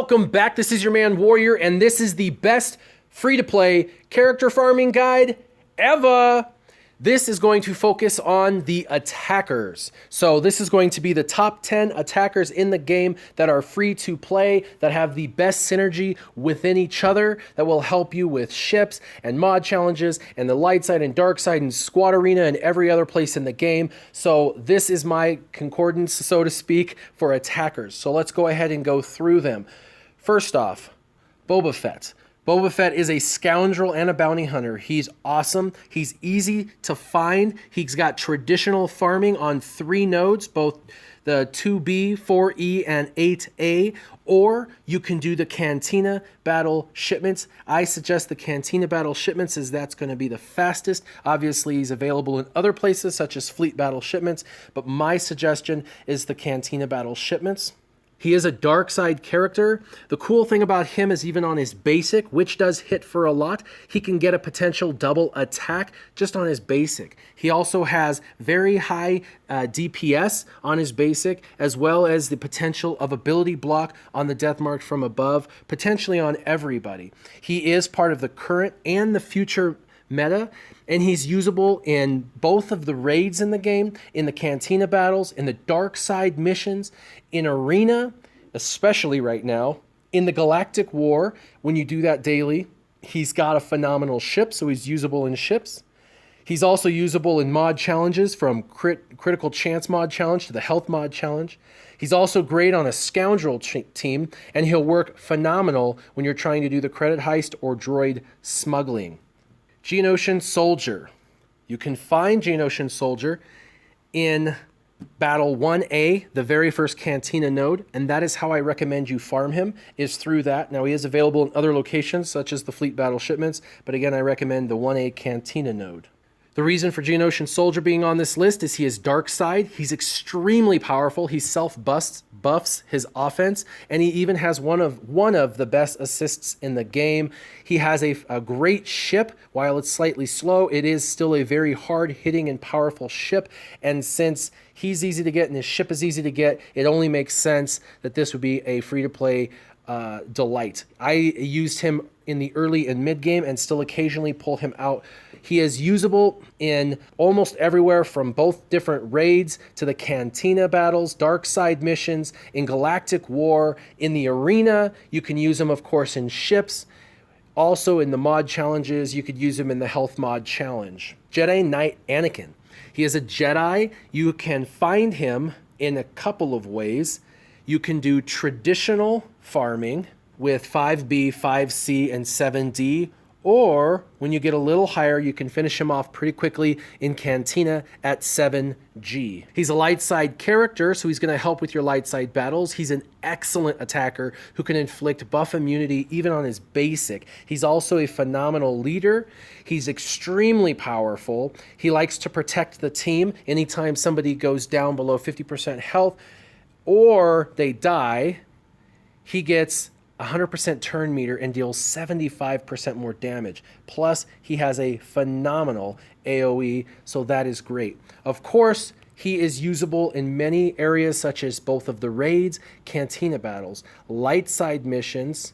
Welcome back. This is your man Warrior, and this is the best free-to-play character farming guide ever. This is going to focus on the attackers. So this is going to be the top 10 attackers in the game that are free to play, that have the best synergy within each other, that will help you with ships and mod challenges and the light side and dark side and squad arena and every other place in the game. So this is my concordance, so to speak, for attackers. So let's go ahead and go through them. First off, Boba Fett. Boba Fett is a scoundrel and a bounty hunter. He's awesome. He's easy to find. He's got traditional farming on 3 nodes, both the 2B, 4E, and 8A, or you can do the Cantina battle shipments. I suggest the Cantina battle shipments as that's going to be the fastest. Obviously, he's available in other places such as fleet battle shipments, but my suggestion is the Cantina battle shipments. He is a dark side character. The cool thing about him is even on his basic, which does hit for a lot, he can get a potential double attack just on his basic. He also has very high DPS on his basic, as well as the potential of ability block on the death mark from above, potentially on everybody. He is part of the current and the future meta, and he's usable in both of the raids in the game, in the Cantina battles, in the dark side missions, in arena, especially right now, in the Galactic War. When you do that daily, he's got a phenomenal ship, so he's usable in ships. He's also usable in mod challenges, from critical chance mod challenge to the health mod challenge. He's also great on a scoundrel team, and he'll work phenomenal when you're trying to do the credit heist or droid smuggling. Geonosian Soldier. You can find Geonosian Soldier in Battle 1A, the very first Cantina node, and that is how I recommend you farm him, is through that. Now, he is available in other locations, such as the Fleet Battle Shipments, but again, I recommend the 1A Cantina node. The reason for Geonosian Soldier being on this list is he is dark side. He's extremely powerful. He buffs his offense, and he even has one of the best assists in the game. He has a great ship. While it's slightly slow, it is still a very hard-hitting and powerful ship, and since he's easy to get and his ship is easy to get, it only makes sense that this would be a free-to-play delight. I used him in the early and mid game and still occasionally pull him out. He is usable in almost everywhere, from both different raids to the Cantina battles, dark side missions, in Galactic War, in the arena. You can use him, of course, in ships. Also in the mod challenges, you could use him in the health mod challenge. Jedi Knight Anakin. He is a Jedi. You can find him in a couple of ways. You can do traditional farming with 5B, 5C, and 7D, or when you get a little higher, you can finish him off pretty quickly in Cantina at 7G. He's a light side character, so he's going to help with your light side battles. He's an excellent attacker who can inflict buff immunity even on his basic. He's also a phenomenal leader. He's extremely powerful. He likes to protect the team anytime somebody goes down below 50% health or they die. He gets 100% turn meter and deals 75% more damage. Plus, he has a phenomenal AoE, so that is great. Of course, he is usable in many areas such as both of the raids, Cantina battles, light side missions,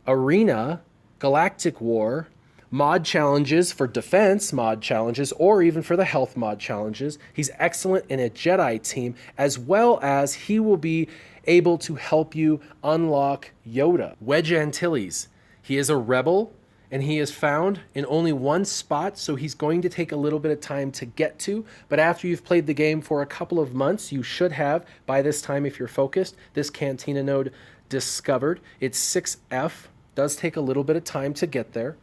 arena, Galactic War, mod challenges for defense mod challenges, or even for the health mod challenges. He's excellent in a Jedi team, as well as he will be able to help you unlock Yoda. Wedge Antilles. He is a rebel, and he is found in only one spot, so he's going to take a little bit of time to get to, but after you've played the game for a couple of months, you should have, by this time if you're focused, this Cantina node discovered. It's 6F. Does take a little bit of time to get there,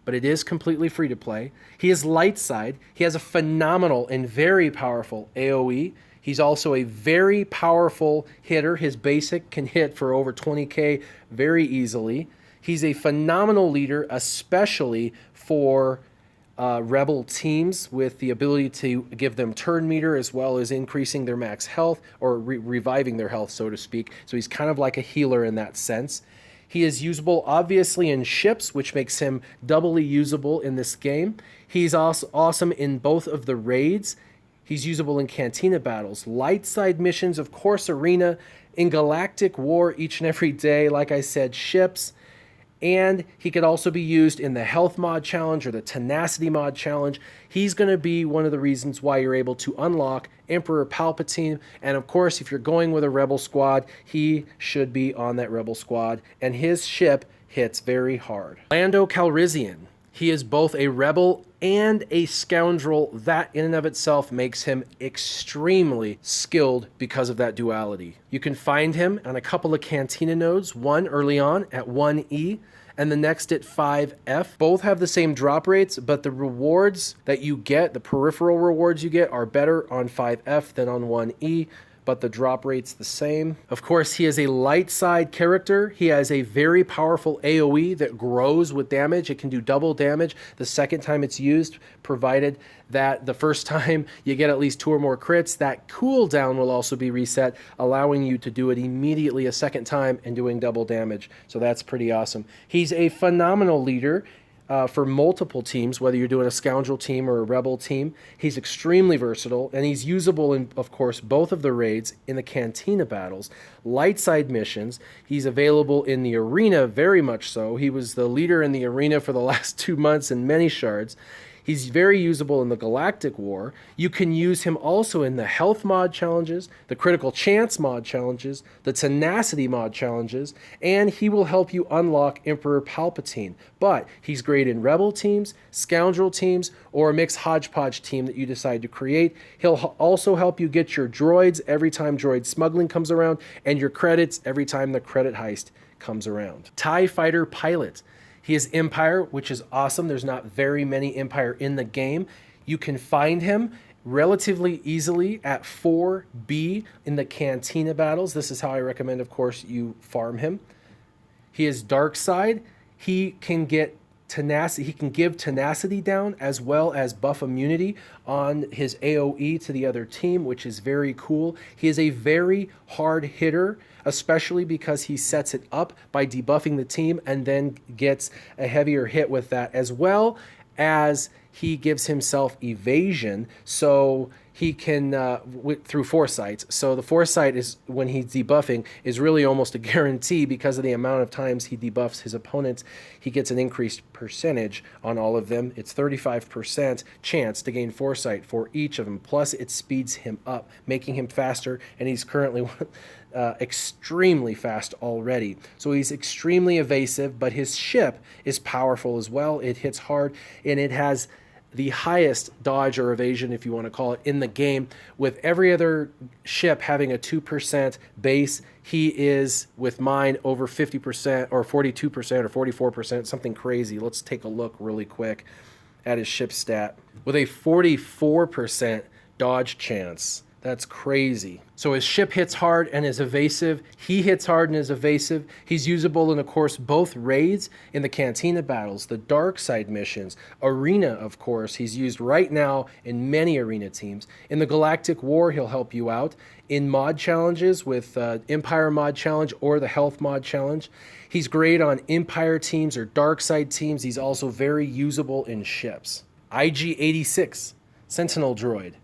but it is completely free to play. He is light side. He has a phenomenal and very powerful AoE. He's also a very powerful hitter. His basic can hit for over 20k very easily. He's a phenomenal leader, especially for rebel teams, with the ability to give them turn meter as well as increasing their max health, or reviving their health, so to speak. So he's kind of like a healer in that sense. He is usable, obviously, in ships, which makes him doubly usable in this game. He's also awesome in both of the raids. He's usable in Cantina battles, light side missions, of course, arena, in galactic war each and every day, like I said, ships. And he could also be used in the health mod challenge or the tenacity mod challenge. He's going to be one of the reasons why you're able to unlock Emperor Palpatine. And of course, if you're going with a rebel squad, he should be on that rebel squad. And his ship hits very hard. Lando Calrissian. He is both a rebel and a scoundrel. That in and of itself makes him extremely skilled because of that duality. You can find him on a couple of Cantina nodes, one early on at 1E and the next at 5F. Both have the same drop rates, but the rewards that you get, the peripheral rewards you get, are better on 5F than on 1E. But the drop rate's the same. Of course, he is a light side character. He has a very powerful AoE that grows with damage. It can do double damage the second time it's used, provided that the first time you get at least 2 or more crits. That cooldown will also be reset, allowing you to do it immediately a second time and doing double damage. So that's pretty awesome. He's a phenomenal leader. For multiple teams, whether you're doing a scoundrel team or a rebel team. He's extremely versatile, and he's usable in, of course, both of the raids in the Cantina battles, light side missions. He's available in the arena, very much so. He was the leader in the arena for the last 2 months in many shards. He's very usable in the Galactic War. You can use him also in the health mod challenges, the critical chance mod challenges, the tenacity mod challenges, and he will help you unlock Emperor Palpatine. But he's great in rebel teams, scoundrel teams, or a mixed hodgepodge team that you decide to create. He'll also help you get your droids every time droid smuggling comes around, and your credits every time the credit heist comes around. TIE Fighter Pilot. He is Empire, which is awesome. There's not very many Empire in the game. You can find him relatively easily at 4B in the Cantina battles. This is how I recommend, of course, you farm him. He is Dark Side. He can get tenacity. He can give tenacity down as well as buff immunity on his AoE to the other team, which is very cool. He is a very hard hitter, especially because he sets it up by debuffing the team and then gets a heavier hit with that, as well as he gives himself evasion, so he can through foresight. So the foresight is, when he's debuffing, is really almost a guarantee because of the amount of times he debuffs his opponents. He gets an increased percentage on all of them. It's 35% chance to gain foresight for each of them. Plus, it speeds him up, making him faster, and he's currently extremely fast already. So he's extremely evasive, but his ship is powerful as well. It hits hard, and it has the highest dodge or evasion, if you want to call it, in the game. With every other ship having a 2% base, he is, with mine, over 50% or 42% or 44%, something crazy. Let's take a look really quick at his ship stat. With a 44% dodge chance. That's crazy. So his ship hits hard and is evasive. He hits hard and is evasive. He's usable in, of course, both raids in the Cantina battles, the dark side missions, arena, of course. He's used right now in many arena teams. In the Galactic War, he'll help you out. In mod challenges with Empire mod challenge or the health mod challenge. He's great on Empire teams or dark side teams. He's also very usable in ships. IG-86, Sentinel Droid.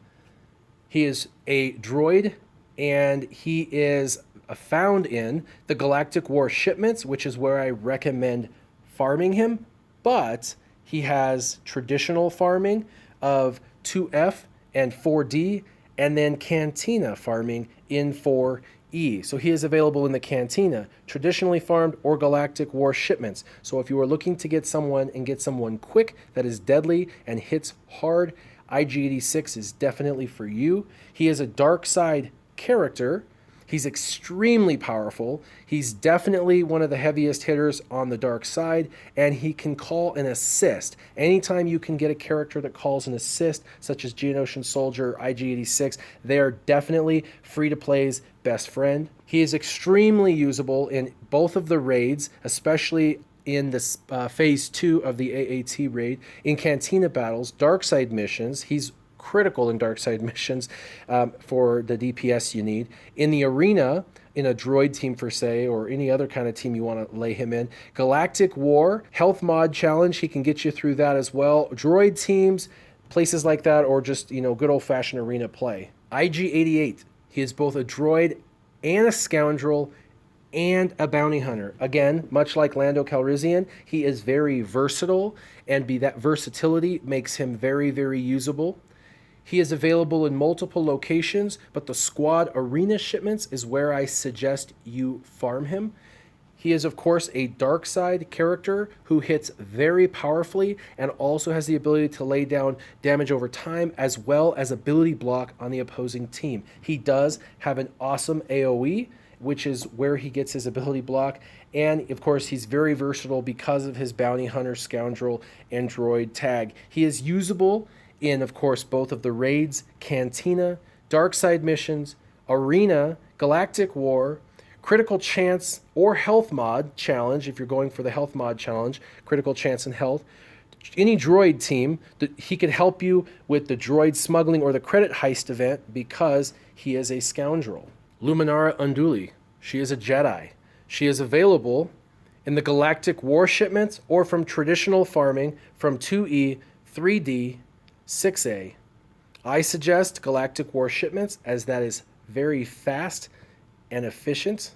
He is a droid, and he is found in the Galactic War shipments, which is where I recommend farming him. But he has traditional farming of 2F and 4D, and then Cantina farming in 4E. So he is available in the Cantina, traditionally farmed, or Galactic War shipments. So if you are looking to get someone and get someone quick that is deadly and hits hard, IG-86 is definitely for you. He is a dark side character. He's extremely powerful. He's definitely one of the heaviest hitters on the dark side, and he can call an assist. Anytime you can get a character that calls an assist, such as Geonosian Soldier or IG-86, they are definitely free-to-play's best friend. He is extremely usable in both of the raids, especially in this phase 2 of the AAT raid, in Cantina battles, dark side missions. He's critical in dark side missions for the DPS you need. In the arena, in a droid team per se, or any other kind of team you want to lay him in. Galactic War, health mod challenge, he can get you through that as well. Droid teams, places like that, or just, good old-fashioned arena play. IG-88, he is both a droid and a scoundrel and a bounty hunter. Again, much like Lando Calrissian, he is very versatile, and that versatility makes him very, very usable. He is available in multiple locations, but the squad arena shipments is where I suggest you farm him. He is, of course, a dark side character who hits very powerfully and also has the ability to lay down damage over time, as well as ability block on the opposing team. He does have an awesome AoE, which is where he gets his ability block. And of course, he's very versatile because of his bounty hunter, scoundrel, and droid tag. He is usable in, of course, both of the raids, cantina, dark side missions, arena, galactic war, critical chance or health mod challenge. If you're going for the health mod challenge, critical chance and health. Any droid team, he could help you with the droid smuggling or the credit heist event because he is a scoundrel. Luminara Unduli, she is a Jedi. She is available in the Galactic War shipments or from traditional farming from 2E, 3D, 6A. I suggest Galactic War shipments as that is very fast and efficient.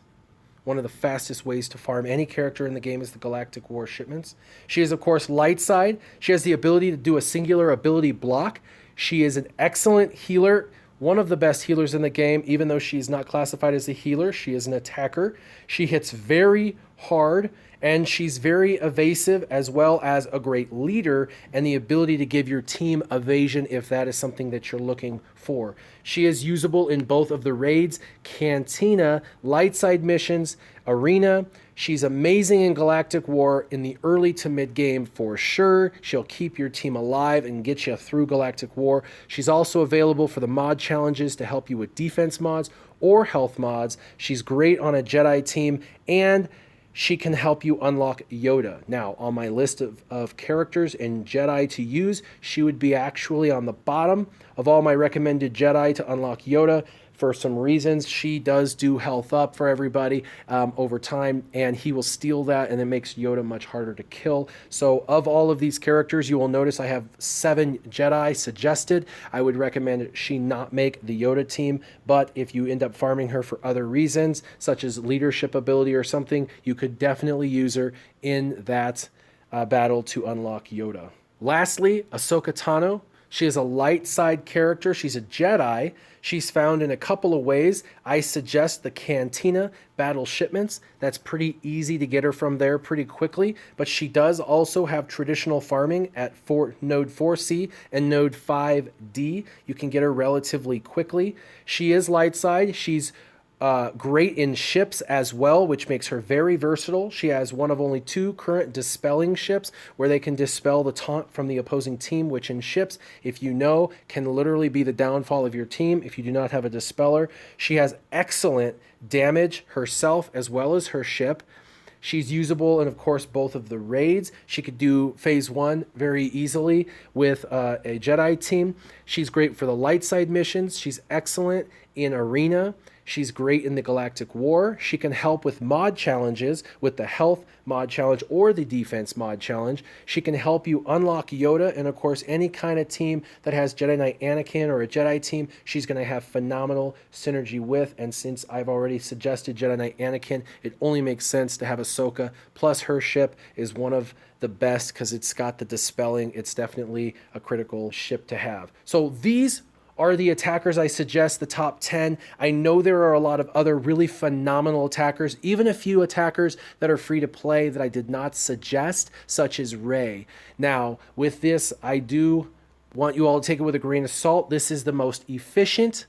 One of the fastest ways to farm any character in the game is the Galactic War shipments. She is, of course, light side. She has the ability to do a singular ability block. She is an excellent healer, one of the best healers in the game. Even though she's not classified as a healer, she is an attacker. She hits very hard, and she's very evasive, as well as a great leader and the ability to give your team evasion if that is something that you're looking for. She is usable in both of the raids, cantina, light side missions, arena. She's amazing in Galactic War in the early to mid game for sure. She'll keep your team alive and get you through Galactic War. She's also available for the mod challenges to help you with defense mods or health mods. She's great on a Jedi team, and she can help you unlock Yoda. Now, on my list of characters and Jedi to use, she would be actually on the bottom of all my recommended Jedi to unlock Yoda. For some reasons, she does do health up for everybody over time, and he will steal that, and it makes Yoda much harder to kill. So of all of these characters, you will notice I have 7 Jedi suggested. I would recommend she not make the Yoda team, but if you end up farming her for other reasons, such as leadership ability or something, you could definitely use her in that battle to unlock Yoda. Lastly, Ahsoka Tano. She is a light side character. She's a Jedi. She's found in a couple of ways. I suggest the Cantina battle shipments. That's pretty easy to get her from there pretty quickly. But she does also have traditional farming at Node 4C and Node 5D. You can get her relatively quickly. She is light side. She's great in ships as well, which makes her very versatile. She has one of only 2 current dispelling ships where they can dispel the taunt from the opposing team, which in ships, if you know, can literally be the downfall of your team if you do not have a dispeller. She has excellent damage herself as well as her ship. She's usable in, of course, both of the raids. She could do phase 1 very easily with a Jedi team. She's great for the light side missions. She's excellent in arena. She's great in the Galactic War. She can help with mod challenges, with the health mod challenge or the defense mod challenge. She can help you unlock Yoda, and of course, any kind of team that has Jedi Knight Anakin or a Jedi team, she's going to have phenomenal synergy with. And since I've already suggested Jedi Knight Anakin, it only makes sense to have Ahsoka. Plus, her ship is one of the best because it's got the dispelling. It's definitely a critical ship to have. So these are the attackers I suggest, the top 10. I know there are a lot of other really phenomenal attackers, even a few attackers that are free to play that I did not suggest, such as Rey. Now, with this, I do want you all to take it with a grain of salt. This is the most efficient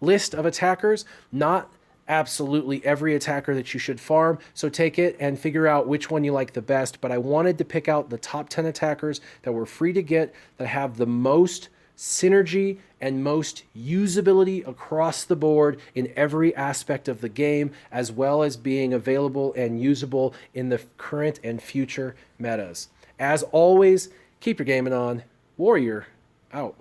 list of attackers, not absolutely every attacker that you should farm. So take it and figure out which one you like the best. But I wanted to pick out the top 10 attackers that were free to get, that have the most synergy and most usability across the board in every aspect of the game, as well as being available and usable in the current and future metas. As always, keep your gaming on. Warrior out.